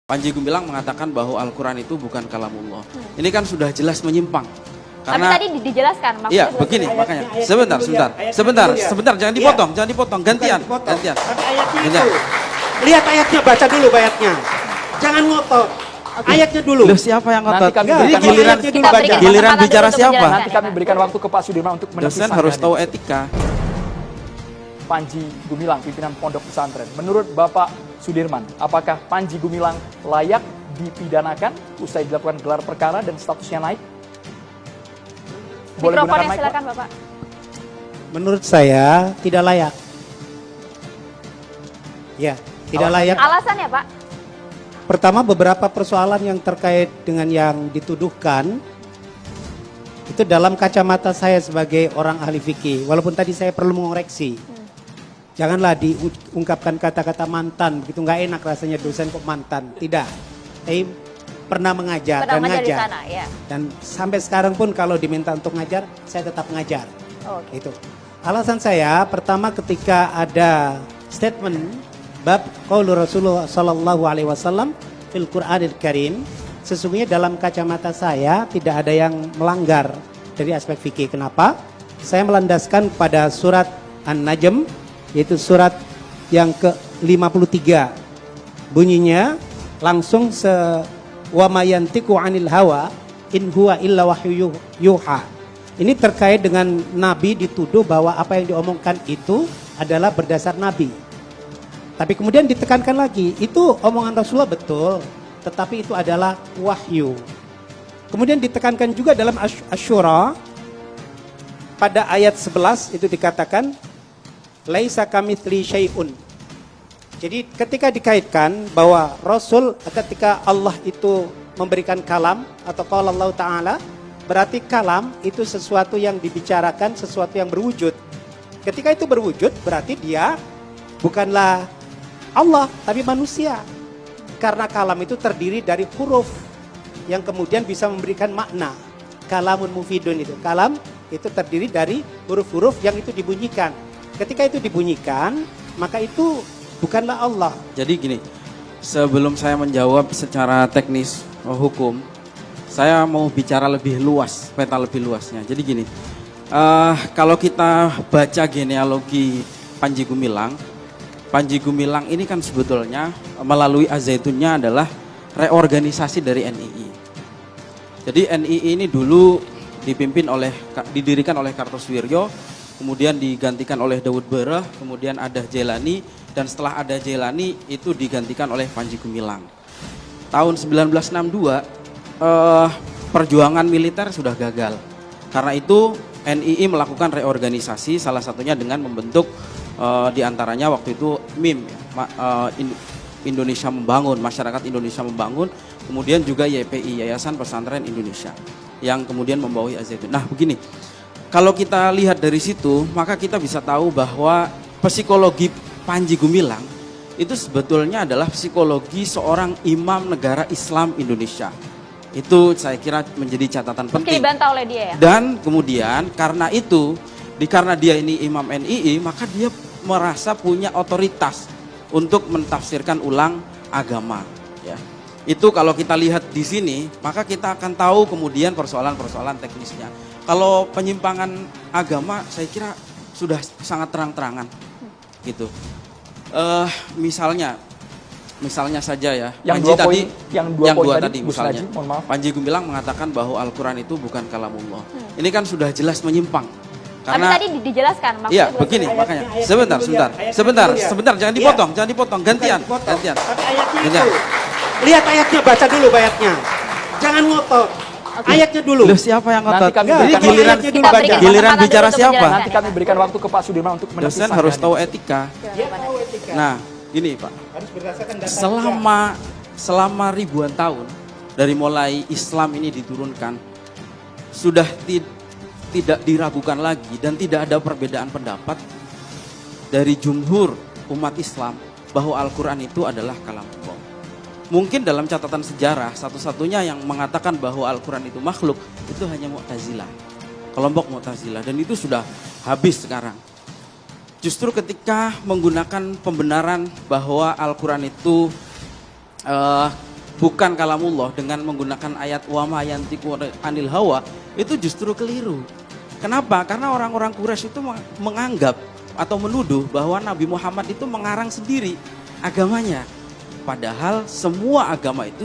Panji Gumilang mengatakan bahwa Al-Quran itu bukan kalamullah. Ini kan sudah jelas menyimpang. Karena, tapi tadi dijelaskan maksudnya. Iya, begini makanya. Sebentar, jangan dipotong, gantian. Tapi ayatnya itu. Lihat ayatnya, baca dulu ayatnya. Jangan ngotot. Ayatnya dulu. Loh, siapa yang ngotot? Jadi Giliran bicara siapa? Nanti kami berikan waktu ke Pak Sudirman untuk Dosen menepis harus sanggahan tahu ini. etika. Panji Gumilang, pimpinan pondok pesantren. Menurut Bapak Sudirman, apakah Panji Gumilang layak dipidanakan usai dilakukan gelar perkara dan statusnya naik? Boleh Mikrofonnya gunakan mic, silakan Pak? Bapak. Menurut saya tidak layak. Ya, tidak layak. Alasannya Pak? Pertama, beberapa persoalan yang terkait dengan yang dituduhkan itu dalam kacamata saya sebagai orang ahli fikih. Walaupun tadi saya perlu mengoreksi. Janganlah diungkapkan kata-kata mantan, begitu nggak enak rasanya dosen kok mantan. Tidak. Saya pernah mengajar dan di ngajar. sana, ya. Dan sampai sekarang pun kalau diminta untuk ngajar, saya tetap ngajar. Oh, oke. Itu. Alasan saya pertama ketika ada statement bab qaulu Rasulullah sallallahu alaihi wasallam fil Qur'anil Karim, sesungguhnya dalam kacamata saya tidak ada yang melanggar dari aspek fikih. Kenapa? Saya melandaskan pada surat An-Najm, yaitu surat yang ke-53. Bunyinya langsung wa mayantiqu 'anil hawa in huwa illa wahyu yuha. Ini terkait dengan Nabi dituduh bahwa apa yang diomongkan itu adalah berdasar Nabi. Tapi kemudian ditekankan lagi, itu omongan Rasulullah betul, tetapi itu adalah wahyu. Kemudian ditekankan juga dalam Asy-Syura pada ayat 11 itu dikatakan laisa kamitsli syai'un. Jadi ketika dikaitkan bahwa Rasul ketika Allah itu memberikan kalam atau qala Allah Ta'ala, berarti kalam itu sesuatu yang dibicarakan, sesuatu yang berwujud. Ketika itu berwujud berarti dia bukanlah Allah tapi manusia. Karena kalam itu terdiri dari huruf yang kemudian bisa memberikan makna. Kalamun mufidun itu. Kalam itu terdiri dari huruf-huruf yang itu dibunyikan. Ketika itu dibunyikan, maka itu bukanlah Allah. Jadi gini, sebelum saya menjawab secara teknis hukum, saya mau bicara lebih luas, peta lebih luasnya. Jadi gini, kalau kita baca genealogi Panji Gumilang ini kan sebetulnya melalui Az-Zaitunnya adalah reorganisasi dari NII. Jadi NII ini dulu didirikan oleh Kartosuwiryo, kemudian digantikan oleh Daud Barah, kemudian ada Jailani, dan setelah ada Jailani itu digantikan oleh Panji Gumilang. Tahun 1962 perjuangan militer sudah gagal. Karena itu NII melakukan reorganisasi, salah satunya dengan membentuk diantaranya waktu itu MIM, Indonesia Membangun, Masyarakat Indonesia Membangun, kemudian juga YPI, Yayasan Pesantren Indonesia, yang kemudian membawahi Az-Zaitun. Nah begini, kalau kita lihat dari situ, maka kita bisa tahu bahwa psikologi Panji Gumilang itu sebetulnya adalah psikologi seorang imam negara Islam Indonesia. Itu saya kira menjadi catatan penting. Mungkin dibantah oleh dia ya? Dan kemudian karena itu, karena dia ini imam NII, maka dia merasa punya otoritas untuk mentafsirkan ulang agama. Ya. Itu kalau kita lihat di sini, maka kita akan tahu kemudian persoalan-persoalan teknisnya. Kalau penyimpangan agama, saya kira sudah sangat terang-terangan, gitu. Misalnya saja ya, Yang Panji dua poin tadi misalnya, mohon maaf. Panji Gumilang mengatakan bahwa Al-Quran itu bukan kalamullah. Ini kan sudah jelas menyimpang. Karena, tapi tadi dijelaskan maksudnya. iya, begini makanya. Sebentar, jangan dipotong, gantian. Tapi ayatnya itu. Lihat ayatnya, baca dulu ayatnya. Jangan ngotot. Ayatnya dulu. Loh, siapa yang ngotot? Nanti kami Jadi berikan giliran ayatnya dulu baca. giliran bicara siapa? Nanti kami berikan waktu ke Pak Sudirman untuk menepis Dosen harus sanggahan tahu ini. etika. Dia tahu etika. Nah, gini Pak. Harus berdasarkan data. Selama ribuan tahun dari mulai Islam ini diturunkan, sudah tidak diragukan lagi dan tidak ada perbedaan pendapat dari jumhur umat Islam bahwa Al-Quran itu adalah kalamullah. Mungkin dalam catatan sejarah satu-satunya yang mengatakan bahwa Al-Quran itu makhluk itu hanya Mu'tazilah, kelompok Mu'tazilah, dan itu sudah habis sekarang. Justru ketika menggunakan pembenaran bahwa Al-Quran itu bukan kalamullah dengan menggunakan ayat wa ma yantiqu anil hawa itu justru keliru. Kenapa? Karena orang-orang Quraisy itu menganggap atau menuduh bahwa Nabi Muhammad itu mengarang sendiri agamanya. Padahal semua agama itu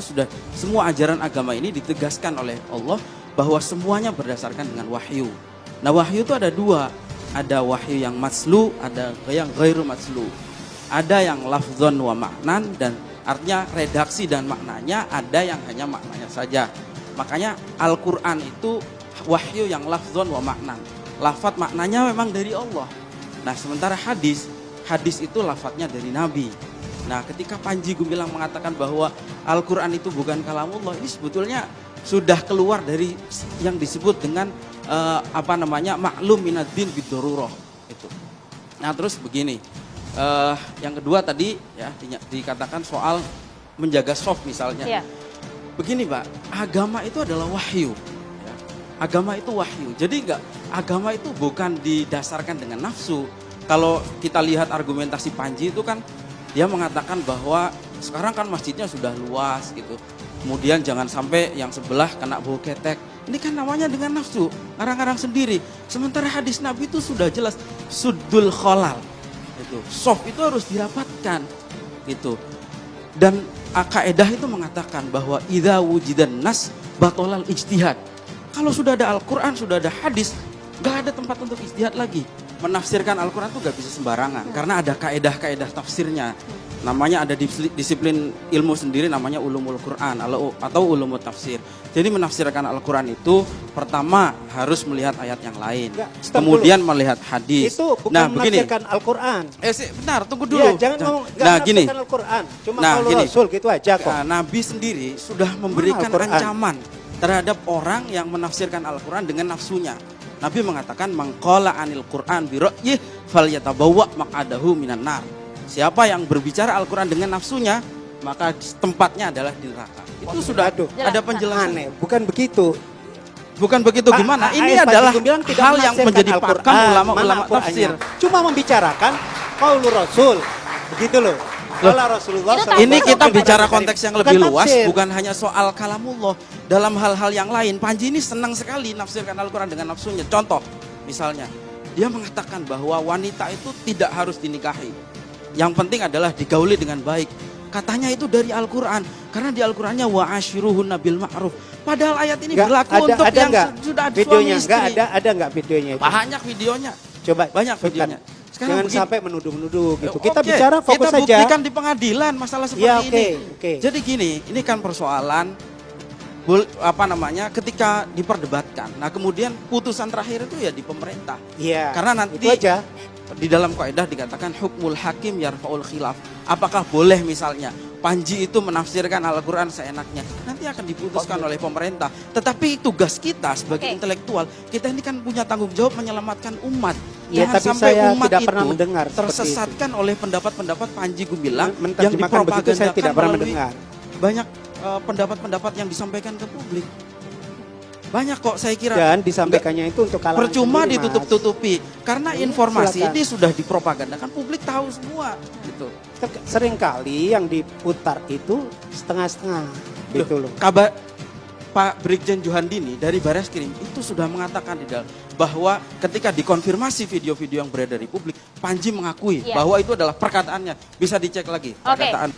semua ajaran agama ini ditegaskan oleh Allah bahwa semuanya berdasarkan dengan wahyu. Nah, wahyu itu ada dua. Ada wahyu yang matslu, ada yang ghairu matslu. Ada yang lafzon wa maknan, dan artinya redaksi dan maknanya, ada yang hanya maknanya saja. Makanya Al-Quran itu wahyu yang lafzon wa maknan. Lafaz maknanya memang dari Allah. Nah, sementara hadis itu lafaznya dari Nabi. Nah, ketika Panji Gumilang mengatakan bahwa Al-Quran itu bukan kalamullah, ini sebetulnya sudah keluar dari yang disebut dengan maklum minad-din bid-darurah itu. Nah, terus begini. Yang kedua tadi ya dikatakan soal menjaga soft misalnya. Iya. Begini, Pak, agama itu adalah wahyu. Ya. Agama itu wahyu. Jadi agama itu bukan didasarkan dengan nafsu. Kalau kita lihat argumentasi Panji itu kan dia mengatakan bahwa sekarang kan masjidnya sudah luas gitu. Kemudian jangan sampai yang sebelah kena bau ketek. Ini kan namanya dengan nafsu, ngarang-ngarang sendiri. Sementara hadis Nabi itu sudah jelas suddul kholal. Itu soft itu harus dirapatkan gitu. Dan kaidah itu mengatakan bahwa idza wujidan nas batolal ijtihad. Kalau sudah ada Al-Qur'an, sudah ada hadis, gak ada tempat untuk ijtihad lagi. Menafsirkan Al-Quran itu gak bisa sembarangan karena ada kaedah-kaedah tafsirnya. Namanya ada disiplin ilmu sendiri namanya ulumul Quran atau ulumul tafsir. Jadi menafsirkan Al-Quran itu pertama harus melihat ayat yang lain. Kemudian melihat hadis. Itu bukan menafsirkan Al-Quran. Benar, tunggu dulu. Ya, jangan ngomong menafsirkan Al-Quran. Cuma kalau Rasul gitu aja kok. Nabi sendiri sudah memberikan ancaman terhadap orang yang menafsirkan Al-Quran dengan nafsunya. Nabi mengatakan mangqala anil Quran bi ra'yih falyatabawwa maq'adahu minan nar. Siapa yang berbicara Al-Quran dengan nafsunya, maka tempatnya adalah di neraka. Itu sudah ada penjelasan. Bukan begitu. Bukan begitu gimana? Ini adalah hal yang menjadi pakam ulama-ulama tafsir. Cuma membicarakan qaulur Rasul. Begitu loh. Ini kita bicara konteks yang lebih luas, bukan hanya soal kalamullah. Dalam hal-hal yang lain, Panji ini senang sekali nafsirkan Al-Quran dengan nafsunya. Contoh, misalnya, dia mengatakan bahwa wanita itu tidak harus dinikahi. Yang penting adalah digauli dengan baik. Katanya itu dari Al-Quran, karena di Al-Qurannya wa ashiruhunna bil ma'ruf. Padahal ayat ini berlaku untuk yang sudah ada suami istri. Ada nggak videonya itu? Banyak videonya. Coba banyak videonya. Jangan sampai menuduh-menuduh gitu. Kita bicara fokus saja. Kita buktikan di pengadilan masalah seperti ini. Jadi gini, ini kan persoalan ketika diperdebatkan. Nah, kemudian putusan terakhir itu ya di pemerintah. Iya. Karena nanti itu aja. Di dalam kaidah dikatakan hukmul hakim yarfa'ul khilaf. Apakah boleh misalnya Panji itu menafsirkan Al-Quran seenaknya? Nanti akan diputuskan oleh pemerintah. Tetapi tugas kita sebagai intelektual, kita ini kan punya tanggung jawab menyelamatkan umat. Ya, Jangan tapi sampai saya umat tidak itu pernah mendengar tersesatkan oleh pendapat-pendapat Panji Gumilang Begitu yang saya dipropagandakan tidak pernah melalui mendengar. banyak pendapat-pendapat yang disampaikan ke publik. Banyak kok saya kira. Dan disampaikannya itu untuk kalangan percuma sendiri, ditutup-tutupi karena informasi silakan. ini sudah dipropagandakan, publik tahu semua gitu. Seringkali yang diputar itu setengah-setengah gitu loh. Kabar Pak Brigjen Johandini dari Bareskrim itu sudah mengatakan di dalam bahwa ketika dikonfirmasi video-video yang beredar di publik, Panji mengakui bahwa itu adalah perkataannya. Bisa dicek lagi perkataan